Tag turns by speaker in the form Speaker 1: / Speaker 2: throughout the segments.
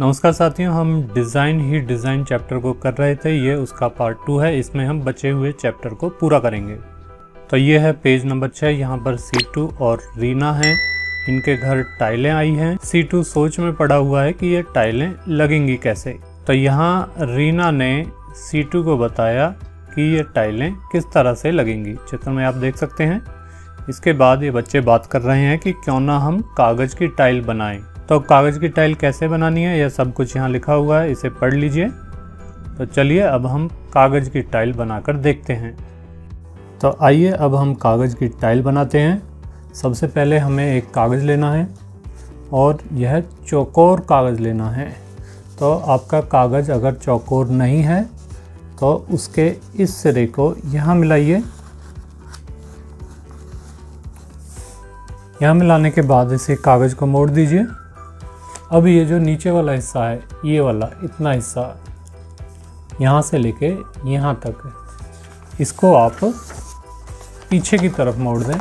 Speaker 1: नमस्कार साथियों, हम डिज़ाइन चैप्टर को कर रहे थे। ये उसका पार्ट 2 है। इसमें हम बचे हुए चैप्टर को पूरा करेंगे। तो ये है पेज नंबर 6। यहाँ पर सीटू और रीना हैं। इनके घर टाइलें आई हैं। सीटू सोच में पड़ा हुआ है कि ये टाइलें लगेंगी कैसे। तो यहाँ रीना ने सीटू को बताया कि ये टाइलें किस तरह से लगेंगी। चित्र में आप देख सकते हैं। इसके बाद ये बच्चे बात कर रहे हैं कि क्यों ना हम कागज़ की टाइल बनाएं। तो कागज़ की टाइल कैसे बनानी है यह सब कुछ यहाँ लिखा हुआ है, इसे पढ़ लीजिए। तो चलिए अब हम कागज़ की टाइल बनाकर देखते हैं। तो आइए अब हम कागज़ की टाइल बनाते हैं। सबसे पहले हमें एक कागज़ लेना है और यह चौकोर कागज़ लेना है। तो आपका कागज़ अगर चौकोर नहीं है तो उसके इस सिरे को यहाँ मिलाइए। यहाँ मिलाने के बाद इसे कागज़ को मोड़ दीजिए। अब ये जो नीचे वाला हिस्सा है, ये वाला इतना हिस्सा यहाँ से लेके यहाँ तक, इसको आप पीछे की तरफ मोड़ दें।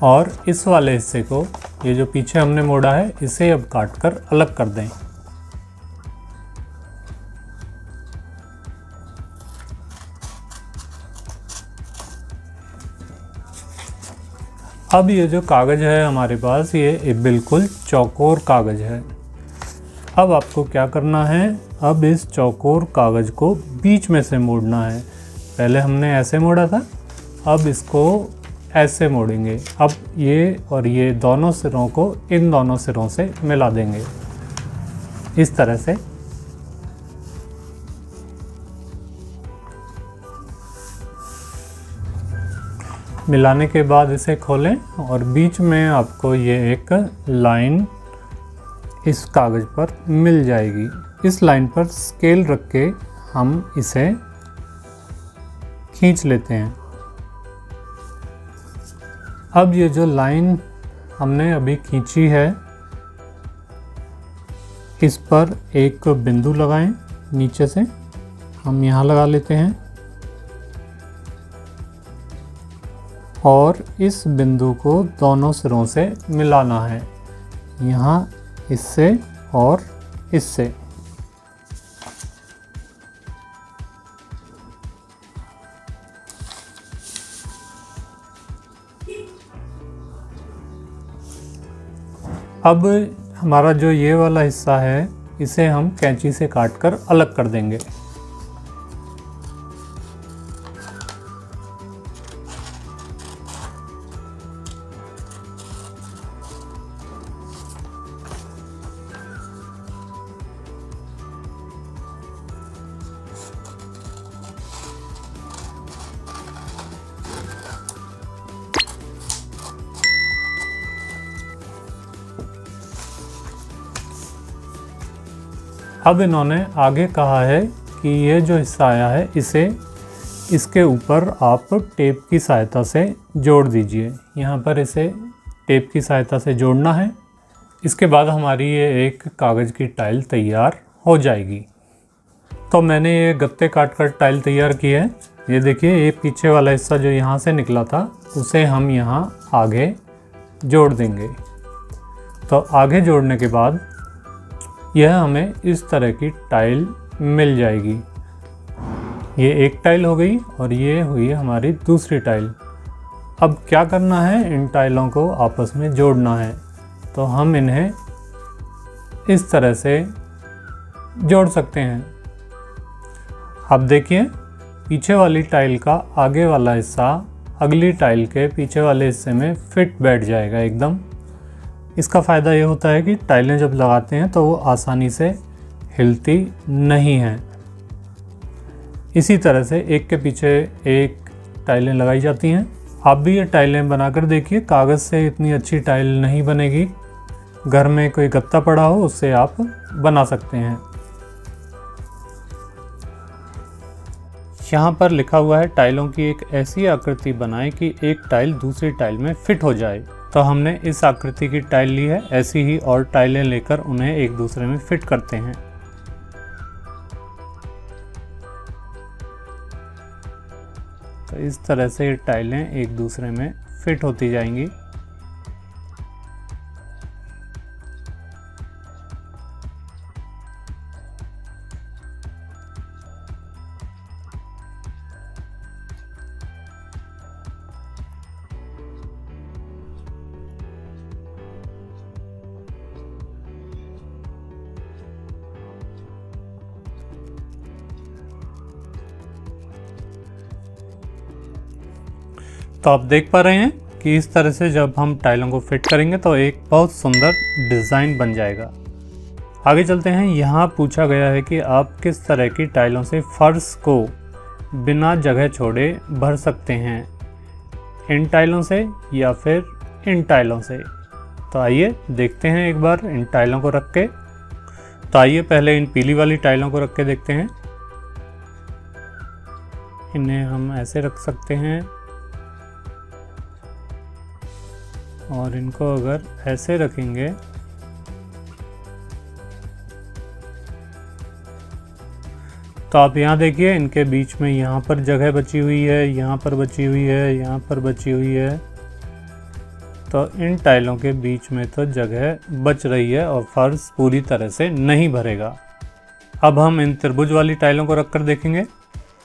Speaker 1: और इस वाले हिस्से को, ये जो पीछे हमने मोड़ा है, इसे अब काटकर अलग कर दें। अब ये जो कागज़ है हमारे पास, ये बिल्कुल चौकोर कागज़ है। अब आपको क्या करना है, अब इस चौकोर कागज़ को बीच में से मोड़ना है। पहले हमने ऐसे मोड़ा था, अब इसको ऐसे मोड़ेंगे। अब ये और ये दोनों सिरों को इन दोनों सिरों से मिला देंगे इस तरह से। मिलाने के बाद इसे खोलें और बीच में आपको ये एक लाइन इस कागज़ पर मिल जाएगी। इस लाइन पर स्केल रख के हम इसे खींच लेते हैं। अब ये जो लाइन हमने अभी खींची है, इस पर एक बिंदु लगाएं। नीचे से हम यहाँ लगा लेते हैं और इस बिंदु को दोनों सिरों से मिलाना है, यहाँ इससे और इससे। अब हमारा जो ये वाला हिस्सा है, इसे हम कैंची से काटकर अलग कर देंगे। अब इन्होंने आगे कहा है कि ये जो हिस्सा आया है, इसे इसके ऊपर आप टेप की सहायता से जोड़ दीजिए। यहाँ पर इसे टेप की सहायता से जोड़ना है। इसके बाद हमारी ये एक कागज़ की टाइल तैयार हो जाएगी। तो मैंने ये गत्ते काटकर टाइल तैयार की है। ये देखिए, ये पीछे वाला हिस्सा जो यहाँ से निकला था, उसे हम यहाँ आगे जोड़ देंगे। तो आगे जोड़ने के बाद यह हमें इस तरह की टाइल मिल जाएगी। ये एक टाइल हो गई और ये हुई हमारी दूसरी टाइल। अब क्या करना है, इन टाइलों को आपस में जोड़ना है। तो हम इन्हें इस तरह से जोड़ सकते हैं। अब देखिए, पीछे वाली टाइल का आगे वाला हिस्सा अगली टाइल के पीछे वाले हिस्से में फिट बैठ जाएगा एकदम। इसका फ़ायदा ये होता है कि टाइलें जब लगाते हैं तो वो आसानी से हिलती नहीं हैं। इसी तरह से एक के पीछे एक टाइलें लगाई जाती हैं। आप भी ये टाइलें बनाकर देखिए। कागज़ से इतनी अच्छी टाइल नहीं बनेगी। घर में कोई गत्ता पड़ा हो, उससे आप बना सकते हैं। यहाँ पर लिखा हुआ है, टाइलों की एक ऐसी आकृति बनाएं कि एक टाइल दूसरी टाइल में फिट हो जाए। तो हमने इस आकृति की टाइल ली है। ऐसी ही और टाइलें लेकर उन्हें एक दूसरे में फिट करते हैं।
Speaker 2: तो
Speaker 1: तो इस तरह से ये टाइलें एक दूसरे में फिट होती जाएंगी। तो आप देख पा रहे हैं कि इस तरह से जब हम टाइलों को फिट करेंगे तो एक बहुत सुंदर डिज़ाइन बन जाएगा। आगे चलते हैं। यहाँ पूछा गया है कि आप किस तरह की टाइलों से फर्श को बिना जगह छोड़े भर सकते हैं, इन टाइलों से या फिर इन टाइलों से। तो आइए देखते हैं एक बार इन टाइलों को रख के। तो आइए पहले इन पीली वाली टाइलों को रख के देखते हैं। इन्हें हम ऐसे रख सकते हैं और इनको अगर ऐसे रखेंगे तो आप यहाँ देखिए इनके बीच में यहाँ पर जगह बची हुई है, यहाँ पर बची हुई है, यहाँ पर बची हुई है। तो इन टाइलों के बीच में तो जगह बच रही है और फर्श पूरी तरह से नहीं भरेगा। अब हम इन त्रिभुज वाली टाइलों को रखकर देखेंगे।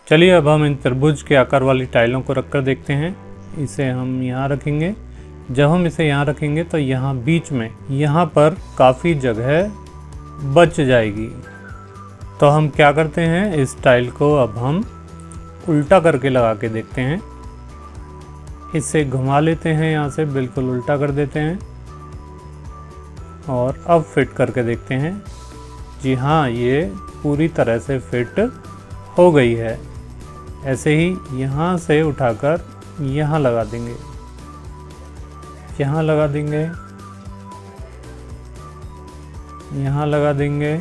Speaker 1: चलिए अब हम इन त्रिभुज के आकार वाली टाइलों को रखकर देखते हैं। इसे हम यहाँ रखेंगे। जब हम इसे यहाँ रखेंगे तो यहाँ बीच में यहाँ पर काफ़ी जगह बच जाएगी। तो हम क्या करते हैं, इस टाइल को अब हम उल्टा करके लगा के देखते हैं। इसे घुमा लेते हैं, यहाँ से बिल्कुल उल्टा कर देते हैं और अब फिट करके देखते हैं। जी हाँ, ये पूरी तरह से फिट हो गई है। ऐसे ही यहाँ से उठाकर यहाँ लगा देंगे, यहाँ लगा देंगे, यहाँ लगा देंगे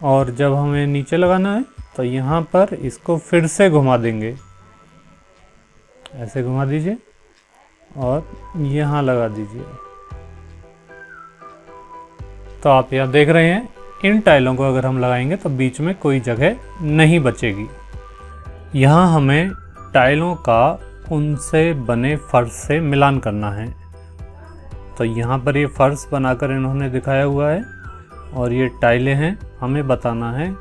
Speaker 1: और जब हमें नीचे लगाना है तो यहाँ पर इसको फिर से घुमा देंगे। ऐसे घुमा दीजिए और यहाँ लगा दीजिए। तो आप यहाँ देख रहे हैं इन टाइलों को अगर हम लगाएंगे तो बीच में कोई जगह नहीं बचेगी। यहाँ हमें टाइलों का उनसे बने फर्श से मिलान करना है। तो यहाँ पर ये फर्श बनाकर इन्होंने दिखाया हुआ है और ये टाइलें हैं। हमें बताना है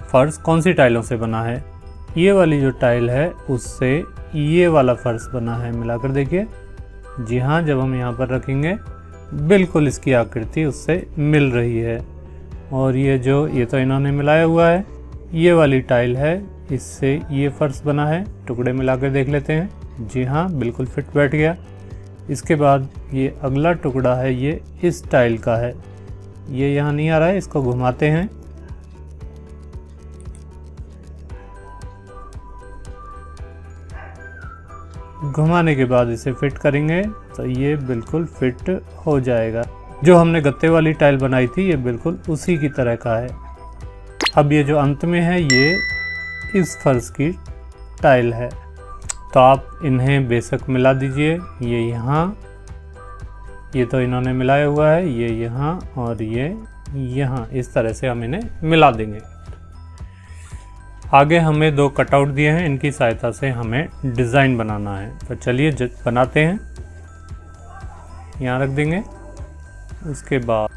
Speaker 1: फर्श कौन सी टाइलों से बना है। ये वाली जो टाइल है उससे ये वाला फर्श बना है, मिलाकर देखिए। जी हाँ, जब हम यहाँ पर रखेंगे बिल्कुल इसकी आकृति उससे मिल रही है। और ये तो इन्होंने मिलाया हुआ है। ये वाली टाइल है, इससे ये फर्श बना है। टुकड़े मिलाकर देख लेते हैं। जी हाँ, बिल्कुल फिट बैठ गया। इसके बाद ये अगला टुकड़ा है, ये इस टाइल का है। ये यहाँ नहीं आ रहा है, इसको घुमाते हैं। घुमाने के बाद इसे फिट करेंगे तो ये बिल्कुल फिट हो जाएगा। जो हमने गत्ते वाली टाइल बनाई थी ये बिल्कुल उसी की तरह का है। अब ये जो अंत में है ये इस फर्श की टाइल है। तो आप इन्हें बेशक मिला दीजिए। ये यहाँ, ये तो इन्होंने मिलाया हुआ है, ये यहाँ और ये यहाँ। इस तरह से हम इन्हें मिला देंगे। आगे हमें 2 कटआउट दिए हैं, इनकी सहायता से हमें डिज़ाइन बनाना है। तो चलिए बनाते हैं। यहाँ रख देंगे। उसके बाद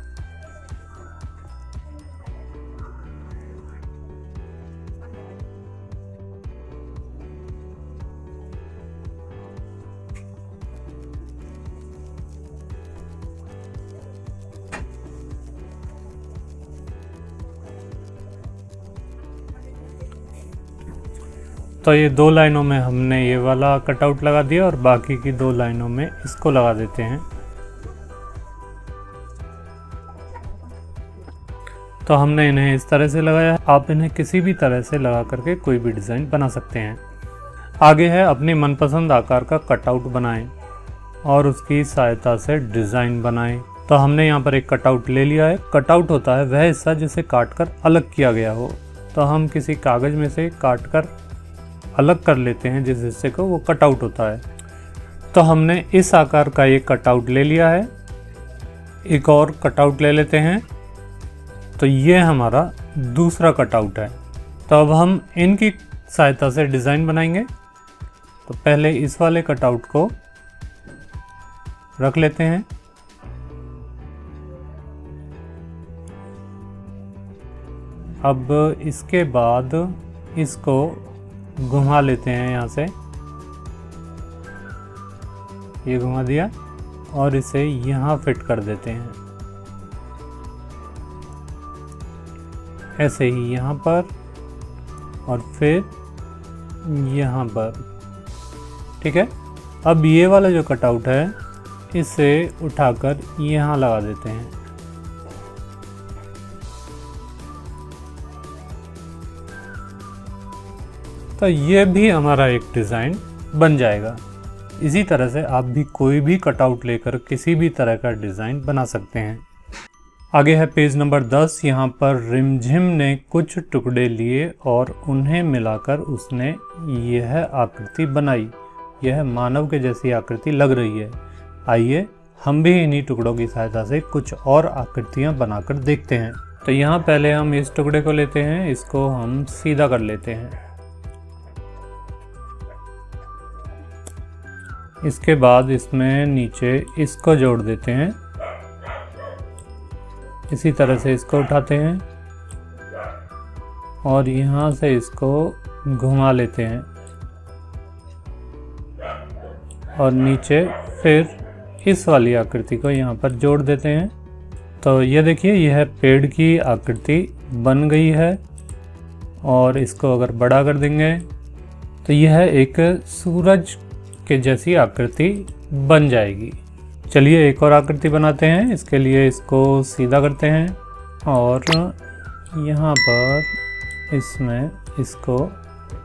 Speaker 1: तो ये 2 लाइनों में हमने ये वाला कटआउट लगा दिया और बाकी की 2 लाइनों में इसको लगा देते हैं। तो हमने इन्हें इस तरह से लगाया। आप इन्हें किसी भी तरह से लगा करके कोई भी डिज़ाइन बना सकते हैं। आगे है अपने मनपसंद आकार का कटआउट बनाएं और उसकी सहायता से डिज़ाइन बनाएं। तो हमने यहाँ पर एक कटआउट ले लिया है। कटआउट होता है वह हिस्सा जिसे काटकर अलग किया गया हो। तो हम किसी कागज़ में से काटकर अलग कर लेते हैं जिस हिस्से को, वो कटआउट होता है। तो हमने इस आकार का एक कटआउट ले लिया है। एक और कटआउट ले लेते हैं। तो ये हमारा दूसरा कटआउट है। तो अब हम इनकी सहायता से डिज़ाइन बनाएंगे। तो पहले इस वाले कटआउट को रख लेते हैं। अब इसके बाद इसको घुमा लेते हैं, यहाँ से ये घुमा दिया और इसे यहाँ फिट कर देते हैं, ऐसे ही यहाँ पर और फिर यहाँ पर। ठीक है, अब ये वाला जो कटआउट है इसे उठाकर यहाँ लगा देते हैं। तो ये भी हमारा एक डिज़ाइन बन जाएगा। इसी तरह से आप भी कोई भी कटआउट लेकर किसी भी तरह का डिज़ाइन बना सकते हैं। आगे है पेज नंबर 10। यहाँ पर रिमझिम ने कुछ टुकड़े लिए और उन्हें मिलाकर उसने यह आकृति बनाई। यह मानव के जैसी आकृति लग रही है। आइए हम भी इन्हीं टुकड़ों की सहायता से कुछ और आकृतियाँ बनाकर देखते हैं। तो यहाँ पहले हम इस टुकड़े को लेते हैं, इसको हम सीधा कर लेते हैं। इसके बाद इसमें नीचे इसको जोड़ देते हैं। इसी तरह से इसको उठाते हैं और यहाँ से इसको घुमा लेते हैं और नीचे फिर इस वाली आकृति को यहाँ पर जोड़ देते हैं। तो ये देखिए, यह पेड़ की आकृति बन गई है और इसको अगर बड़ा कर देंगे तो यह एक सूरज के जैसी आकृति बन जाएगी। चलिए एक और आकृति बनाते हैं। इसके लिए इसको सीधा करते हैं और यहाँ पर इसमें इसको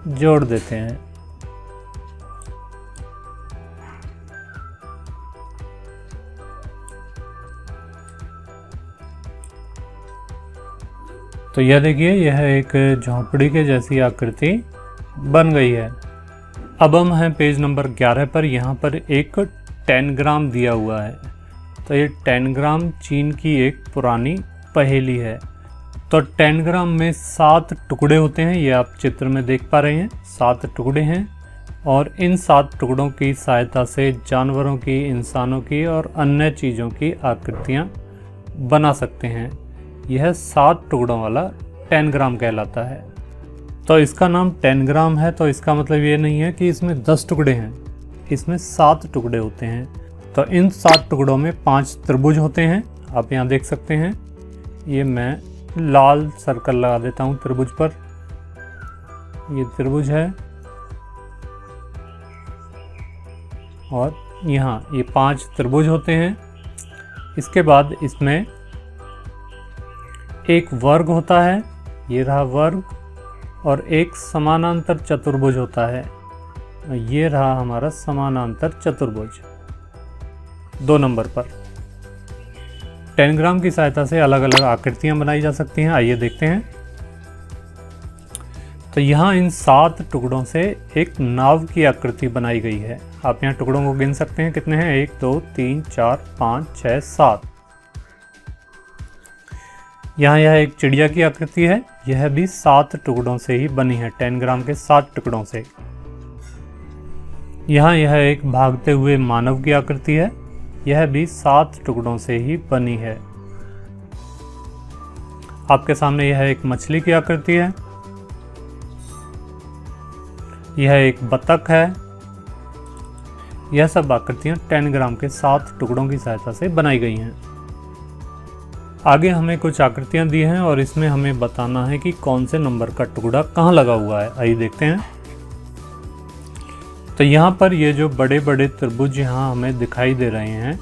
Speaker 1: जोड़ देते हैं। तो यह देखिए, यह एक झोंपड़ी के जैसी आकृति बन गई है। अब हम हैं पेज नंबर 11 पर। यहाँ पर एक टेनग्राम दिया हुआ है। तो ये टेनग्राम चीन की एक पुरानी पहेली है। तो टेनग्राम में 7 टुकड़े होते हैं, ये आप चित्र में देख पा रहे हैं। 7 टुकड़े हैं और इन 7 टुकड़ों की सहायता से जानवरों की, इंसानों की और अन्य चीज़ों की आकृतियाँ बना सकते हैं। यह 7 टुकड़ों वाला टेनग्राम कहलाता है। तो इसका नाम टेनग्राम है, तो इसका मतलब ये नहीं है कि इसमें 10 टुकड़े हैं, इसमें 7 टुकड़े होते हैं। तो इन 7 टुकड़ों में 5 त्रिभुज होते हैं। आप यहाँ देख सकते हैं, ये मैं लाल सर्कल लगा देता हूँ त्रिभुज पर। ये त्रिभुज है और यहाँ ये 5 त्रिभुज होते हैं। इसके बाद इसमें एक वर्ग होता है, ये रहा वर्ग, और एक समानांतर चतुर्भुज होता है, ये रहा हमारा समानांतर चतुर्भुज 2 नंबर पर। टेनग्राम की सहायता से अलग अलग आकृतियां बनाई जा सकती हैं। आइए देखते हैं। तो यहाँ इन 7 टुकड़ों से एक नाव की आकृति बनाई गई है। आप यहाँ टुकड़ों को गिन सकते हैं, कितने हैं, 1 2 3 4 5 6 7। यहाँ यह एक चिड़िया की आकृति है, यह भी 7 टुकड़ों से ही बनी है, टेनग्राम के 7 टुकड़ों से। यहाँ यह एक भागते हुए मानव की आकृति है, यह भी 7 टुकड़ों से ही बनी है। आपके सामने यह एक मछली की आकृति है, यह एक बतख है। यह सब आकृतियां टेनग्राम के 7 टुकड़ों की सहायता से बनाई गई हैं। आगे हमें कुछ आकृतियां दी हैं और इसमें हमें बताना है कि कौन से नंबर का टुकड़ा कहाँ लगा हुआ है। आइए देखते हैं। तो यहाँ पर ये जो बड़े बड़े त्रिभुज यहाँ हमें दिखाई दे रहे हैं,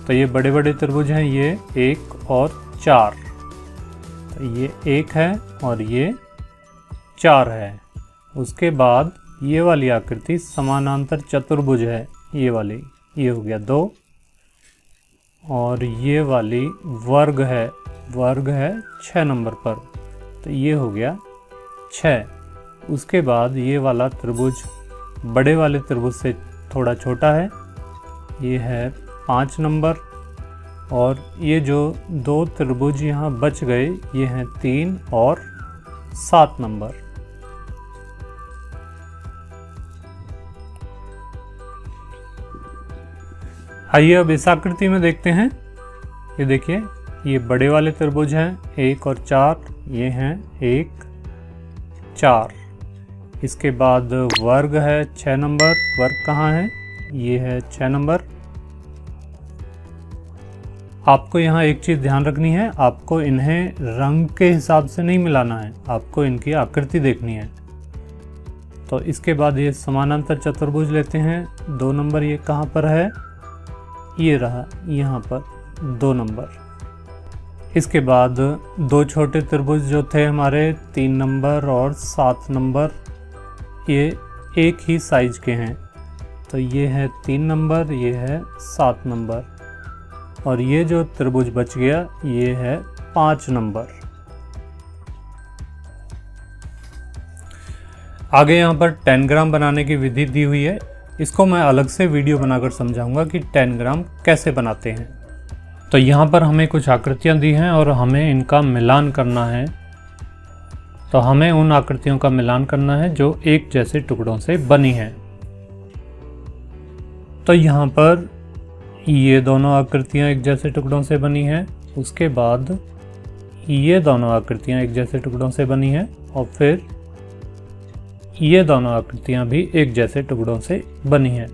Speaker 1: तो ये बड़े बड़े त्रिभुज हैं, ये 1 और 4। तो ये 1 है और ये 4 है। उसके बाद ये वाली आकृति समानांतर चतुर्भुज है, ये वाली, ये हो गया 2। और ये वाली वर्ग है 6 नंबर पर, तो ये हो गया 6। उसके बाद ये वाला त्रिभुज बड़े वाले त्रिभुज से थोड़ा छोटा है, ये है 5 नंबर। और ये जो 2 त्रिभुज यहाँ बच गए, ये हैं 3 और 7 नंबर। आइए अब इस आकृति में देखते हैं। ये देखिए, ये बड़े वाले त्रिभुज हैं 1 और 4, ये हैं 1 4। इसके बाद वर्ग है 6 नंबर, वर्ग कहाँ है, ये है 6 नंबर। आपको यहाँ एक चीज़ ध्यान रखनी है, आपको इन्हें रंग के हिसाब से नहीं मिलाना है, आपको इनकी आकृति देखनी है। तो इसके बाद ये समानांतर चतुर्भुज लेते हैं 2 नंबर, ये कहाँ पर है, ये रहा यहाँ पर 2 नंबर। इसके बाद 2 छोटे त्रिभुज जो थे हमारे 3 नंबर और 7 नंबर, ये एक ही साइज के हैं। तो ये है 3 नंबर, ये है 7 नंबर, और ये जो त्रिभुज बच गया ये है 5 नंबर। आगे यहाँ पर टेनग्राम बनाने की विधि दी हुई है, इसको मैं अलग से वीडियो बनाकर समझाऊंगा कि टेनग्राम कैसे बनाते हैं। तो यहाँ पर हमें कुछ आकृतियाँ दी हैं और हमें इनका मिलान करना है। तो हमें उन आकृतियों का मिलान करना है जो एक जैसे टुकड़ों से बनी हैं। तो यहाँ पर ये दोनों आकृतियाँ एक जैसे टुकड़ों से बनी हैं, उसके बाद ये दोनों आकृतियाँ एक जैसे टुकड़ों से बनी हैं, और फिर ये दोनों आकृतियाँ भी एक जैसे टुकड़ों से बनी हैं।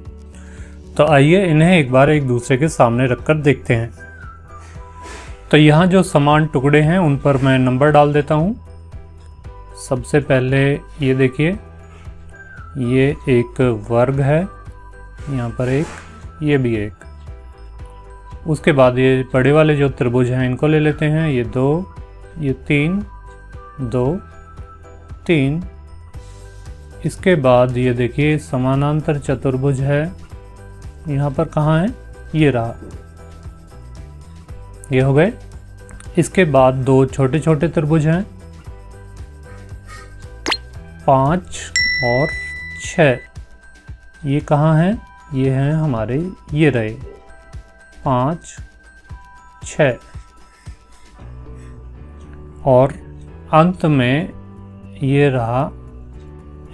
Speaker 1: तो आइए इन्हें एक बार एक दूसरे के सामने रखकर देखते हैं। तो यहाँ जो समान टुकड़े हैं उन पर मैं नंबर डाल देता हूँ। सबसे पहले ये देखिए, ये एक वर्ग है, यहाँ पर एक, ये भी एक। उसके बाद ये बड़े वाले जो त्रिभुज हैं इनको ले लेते हैं, ये 2, ये 3, 2, 3। इसके बाद ये देखिए समानांतर चतुर्भुज है, यहाँ पर कहाँ है, ये रहा, ये हो गए। इसके बाद 2 छोटे छोटे त्रिभुज हैं 5 और 6, ये कहाँ हैं, ये हैं हमारे, ये रहे 5 6, और अंत में ये रहा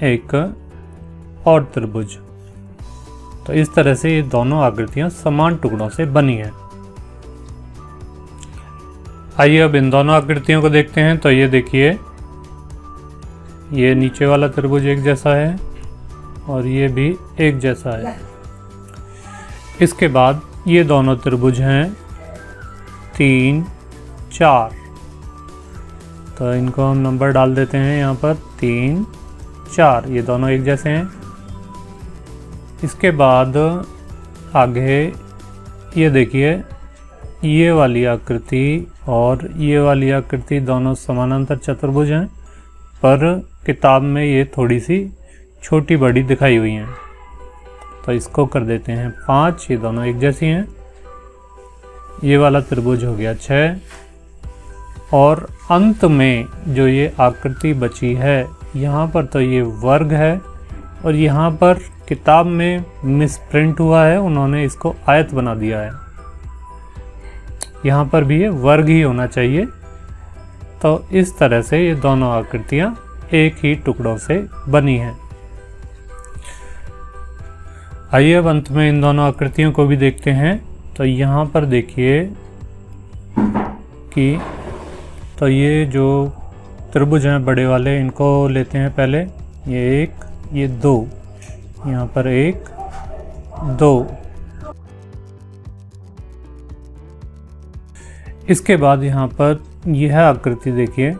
Speaker 1: एक और त्रिभुज। तो इस तरह से ये दोनों आकृतियां समान टुकड़ों से बनी हैं। आइए अब इन दोनों आकृतियों को देखते हैं। तो ये देखिए, ये नीचे वाला त्रिभुज एक जैसा है और ये भी एक जैसा है। इसके बाद ये दोनों त्रिभुज हैं 3 4, तो इनको हम नंबर डाल देते हैं यहाँ पर 3 4, ये दोनों एक जैसे हैं। इसके बाद आगे ये देखिए, ये वाली आकृति और ये वाली आकृति दोनों समानांतर चतुर्भुज हैं, पर किताब में ये थोड़ी सी छोटी बड़ी दिखाई हुई हैं। तो इसको कर देते हैं 5, ये दोनों एक जैसी हैं। ये वाला त्रिभुज हो गया 6, और अंत में जो ये आकृति बची है यहाँ पर, तो ये वर्ग है, और यहाँ पर किताब में मिसप्रिंट हुआ है, उन्होंने इसको आयत बना दिया है। यहाँ पर भी ये वर्ग ही होना चाहिए। तो इस तरह से ये दोनों आकृतियाँ एक ही टुकड़ों से बनी हैं। आइए अब अंत में इन दोनों आकृतियों को भी देखते हैं। तो यहाँ पर देखिए कि तो ये जो त्रिभुज हैं बड़े वाले, इनको लेते हैं पहले, ये 1, ये 2, यहाँ पर 1 2। इसके बाद यहाँ पर यह आकृति देखिए,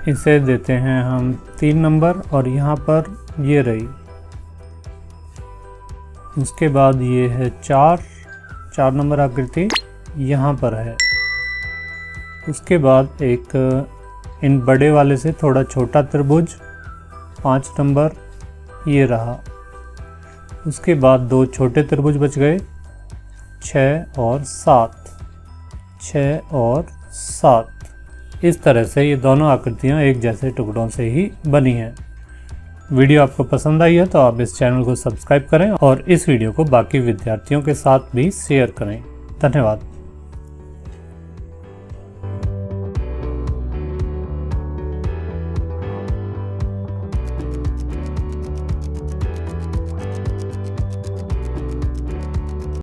Speaker 1: इसे देते हैं हम 3 नंबर, और यहाँ पर ये रही। उसके बाद ये है 4 नंबर आकृति यहाँ पर है। उसके बाद एक इन बड़े वाले से थोड़ा छोटा त्रिभुज 5 नंबर, ये रहा। उसके बाद 2 छोटे त्रिभुज बच गए 6 और 7, 6 और 7। इस तरह से ये दोनों आकृतियाँ एक जैसे टुकड़ों से ही बनी हैं। वीडियो आपको पसंद आई है तो आप इस चैनल को सब्सक्राइब करें और इस वीडियो को बाकी विद्यार्थियों के साथ भी शेयर करें। धन्यवाद।